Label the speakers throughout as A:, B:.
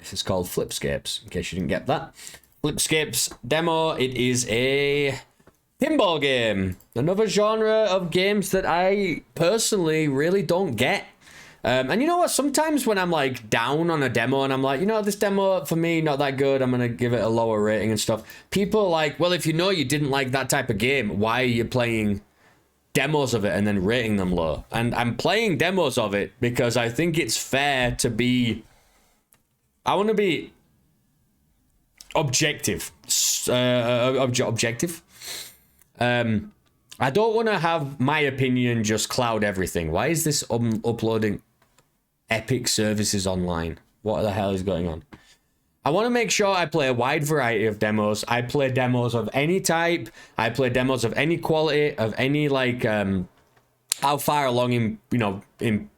A: This is called FlipScapes, in case you didn't get that. FlipScapes demo, it is a pinball game. Another genre of games that I personally really don't get. And you know what? Sometimes when I'm like down on a demo and I'm like, you know, this demo for me, not that good. I'm going to give it a lower rating and stuff. People are like, well, if you know you didn't like that type of game, why are you playing demos of it and then rating them low? And I'm playing demos of it because I think it's fair to be... I want to be objective. Objective. I don't want to have my opinion just cloud everything. Why is this uploading Epic services online? What the hell is going on? I want to make sure I play a wide variety of demos. I play demos of any type. I play demos of any quality, of any like how far along in, you know, in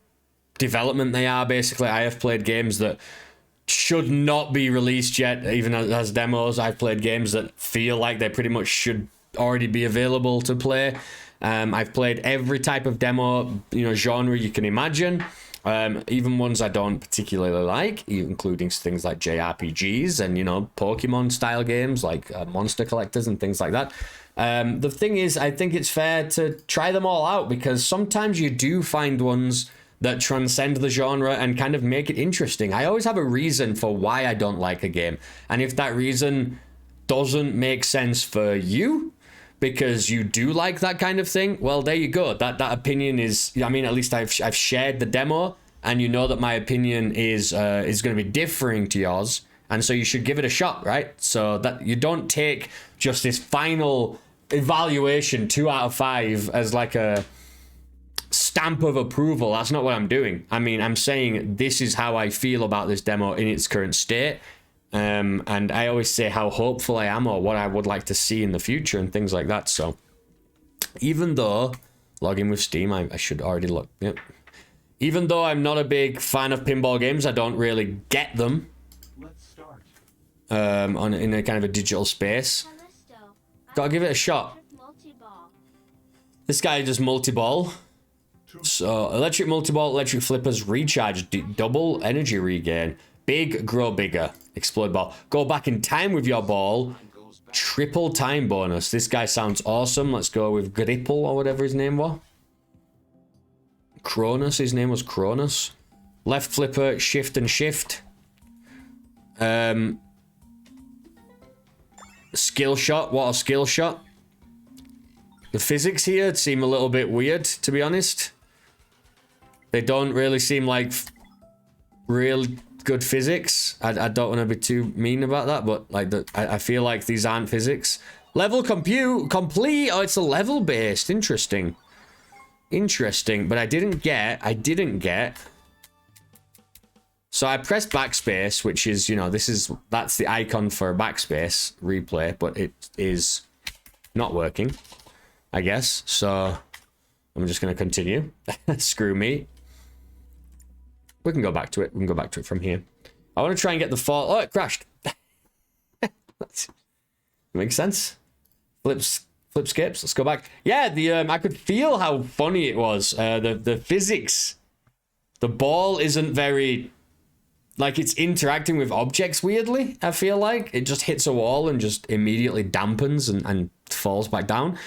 A: development they are. Basically, I have played games that should not be released yet, even as demos. I've played games that feel like they pretty much should already be available to play. I've played every type of demo, you know, genre you can imagine. Even ones I don't particularly like, including things like JRPGs and, you know, Pokemon style games like Monster Collectors and things like that. The thing is, I think it's fair to try them all out, because sometimes you do find ones that transcend the genre and kind of make it interesting. I always have a reason for why I don't like a game. And if that reason doesn't make sense for you, because you do like that kind of thing, well, there you go. That opinion is, I mean, at least I've shared the demo, and you know that my opinion is going to be differing to yours, and so you should give it a shot, right? So that you don't take just this final evaluation 2 out of 5 as like a stamp of approval. That's not what I'm doing. I mean, I'm saying this is how I feel about this demo in its current state. And I always say how hopeful I am, or what I would like to see in the future and things like that. So even though login with Steam, I should already look. Yep. Even though I'm not a big fan of pinball games, I don't really get them. Let's start. In a kind of a digital space. Gotta give it a shot. This guy does multi-ball. So electric multi-ball, electric flippers, recharge, double energy regain. Big, grow bigger. Explode ball. Go back in time with your ball. Triple time bonus. This guy sounds awesome. Let's go with Gripple or whatever his name was. Cronus. His name was Cronus. Left flipper, shift and shift. Skill shot. What a skill shot. The physics here seem a little bit weird, to be honest. They don't really seem like real good physics. I don't want to be too mean about that, but like I feel like these aren't physics. Level complete. Oh, it's a level based. Interesting. But I didn't get. So I pressed backspace, which is, you know, that's the icon for backspace replay, but it is not working, I guess. So I'm just going to continue. Screw me. We can go back to it. We can go back to it from here. I want to try and get the fall. Oh, it crashed. Makes sense. FlipScapes. Let's go back. Yeah, I could feel how funny it was. The physics. The ball isn't very, like, it's interacting with objects weirdly. I feel like it just hits a wall and just immediately dampens and falls back down.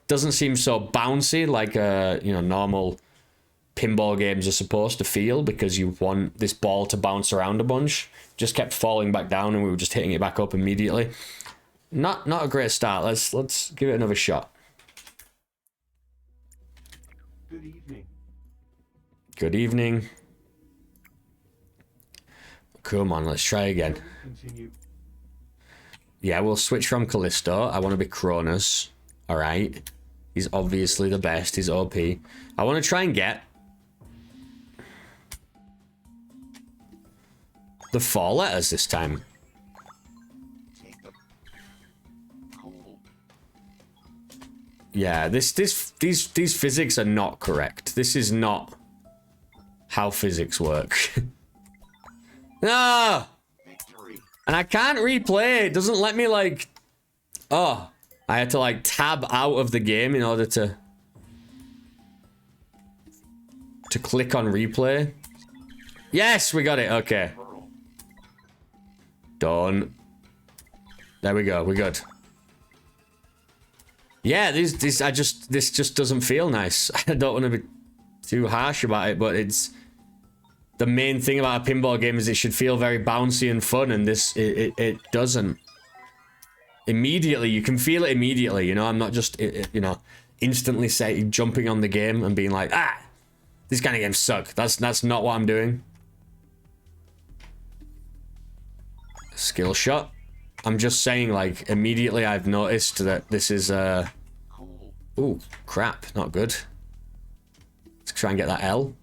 A: Doesn't seem so bouncy like normal pinball games are supposed to feel, because you want this ball to bounce around a bunch. Just kept falling back down and we were just hitting it back up immediately. Not a great start. Let's give it another shot.
B: Good evening.
A: Good evening. Come on, let's try again.
B: Continue.
A: Yeah, we'll switch from Callisto. I want to be Cronus. All right. He's obviously the best. He's OP. I want to try and get the 4 letters this time. Yeah, these physics are not correct. This is not how physics work. No! And I can't replay. It doesn't let me, like... Oh, I had to, like, tab out of the game in order to click on replay. Yes, we got it. Okay. Done. There we go. We're good. Yeah, this just doesn't feel nice. I don't want to be too harsh about it, but it's the main thing about a pinball game is it should feel very bouncy and fun, and this it doesn't. Immediately, you can feel it immediately. You know, I'm not just you know, instantly jumping on the game and being like, ah, these kind of games suck. That's not what I'm doing. Skill shot. I'm just saying, like, immediately I've noticed that this is ooh, crap, not good. Let's try and get that L.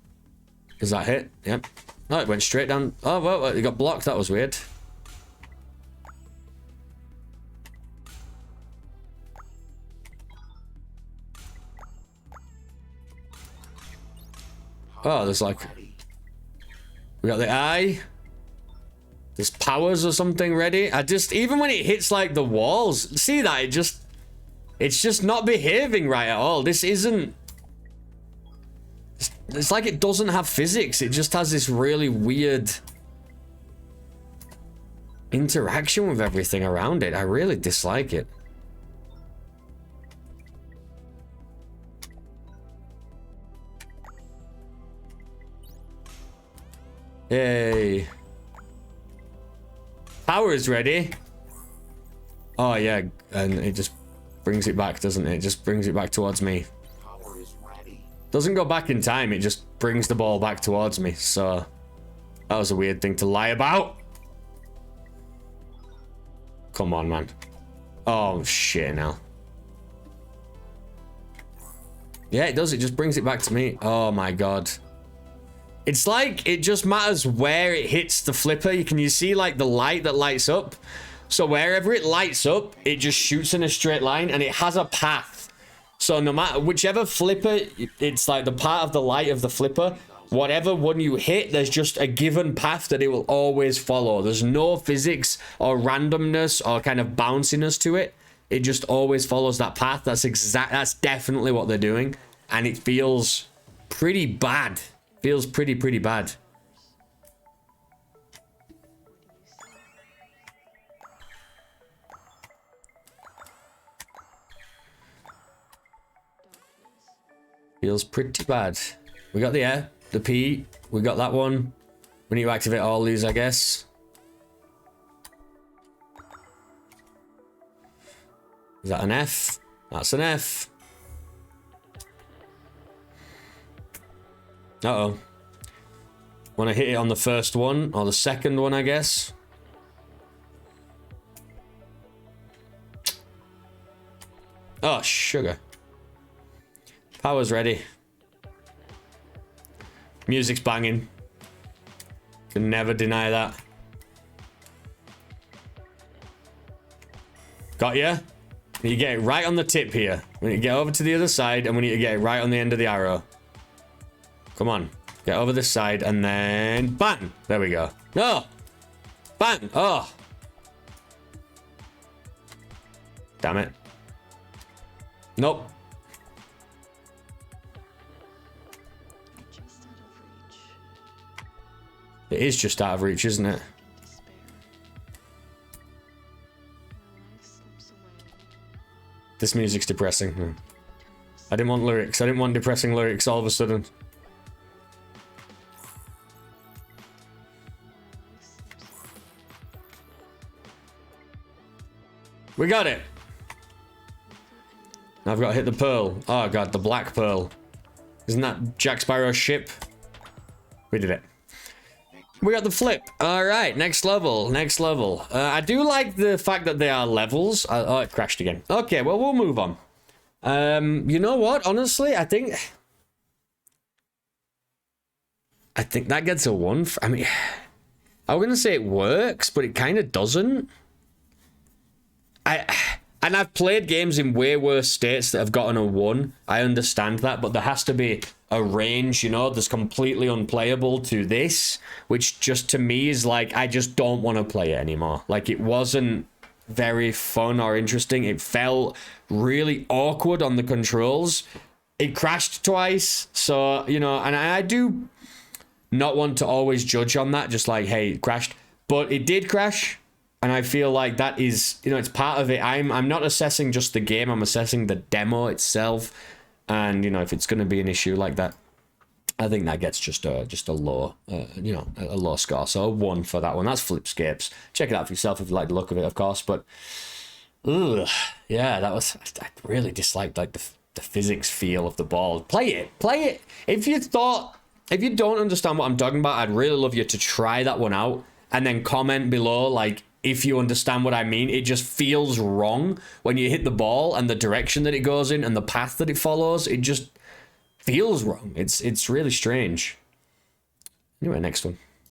A: Does that hit? Yep. No, it went straight down. Oh, well, it got blocked. That was weird. Oh, there's like... We got the eye. There's powers or something ready. Even when it hits like the walls, see that? It's just not behaving right at all. This isn't... It's like it doesn't have physics. It just has this really weird interaction with everything around it. I really dislike it. Yay. Power is ready. Oh yeah, and it just brings it back, doesn't it? It just brings it back towards me.
B: Power is ready.
A: Doesn't go back in time, it just brings the ball back towards me. So that was a weird thing to lie about. Come on, man. Oh shit now. Yeah, it does. It just brings it back to me. Oh my god. It's like it just matters where it hits the flipper. You see like the light that lights up. So wherever it lights up, it just shoots in a straight line and it has a path. So no matter whichever flipper, it's like the part of the light of the flipper, whatever one you hit, there's just a given path that it will always follow. There's no physics or randomness or kind of bounciness to it. It just always follows that path. That's definitely what they're doing. And it feels pretty bad. Feels pretty bad. Feels pretty bad. We got the A, the P, we got that one. We need to activate all these, I guess. Is that an F? That's an F. Uh-oh. Want to hit it on the first one, or the second one, I guess. Oh, sugar. Power's ready. Music's banging. Can never deny that. Got ya? You get it right on the tip here. We need to get over to the other side, and we need to get it right on the end of the arrow. Come on. Get over this side, and then... Bang! There we go. No! Bang! Oh! Damn it. Nope. It is just out of reach, isn't it? This music's depressing. I didn't want lyrics. I didn't want depressing lyrics all of a sudden. We got it. Now I've got to hit the pearl. Oh god, the black pearl. Isn't that Jack Sparrow's ship? We did it. We got the flip. All right, next level. Next level. I do like the fact that they are levels. Oh, it crashed again. Okay, well, we'll move on. You know what? Honestly, I think that gets a 1. I mean, I was gonna say it works, but it kind of doesn't. And I've played games in way worse states that have gotten a 1. I understand that, but there has to be a range, you know, that's completely unplayable to this, which just to me is like, I just don't want to play it anymore. Like, it wasn't very fun or interesting. It felt really awkward on the controls. It crashed twice, so, you know, and I do not want to always judge on that, just like, hey, it crashed. But it did crash. And I feel like that is, you know, it's part of it. I'm not assessing just the game. I'm assessing the demo itself. And, you know, if it's going to be an issue like that, I think that gets just a low, you know, a low score. So a 1 for that one. That's Flipscapes. Check it out for yourself if you like the look of it, of course. But, ugh, yeah, that was, I really disliked like the physics feel of the ball. Play it. If you don't understand what I'm talking about, I'd really love you to try that one out and then comment below, like, if you understand what I mean. It just feels wrong when you hit the ball and the direction that it goes in and the path that it follows. It just feels wrong. It's really strange. Anyway, next one.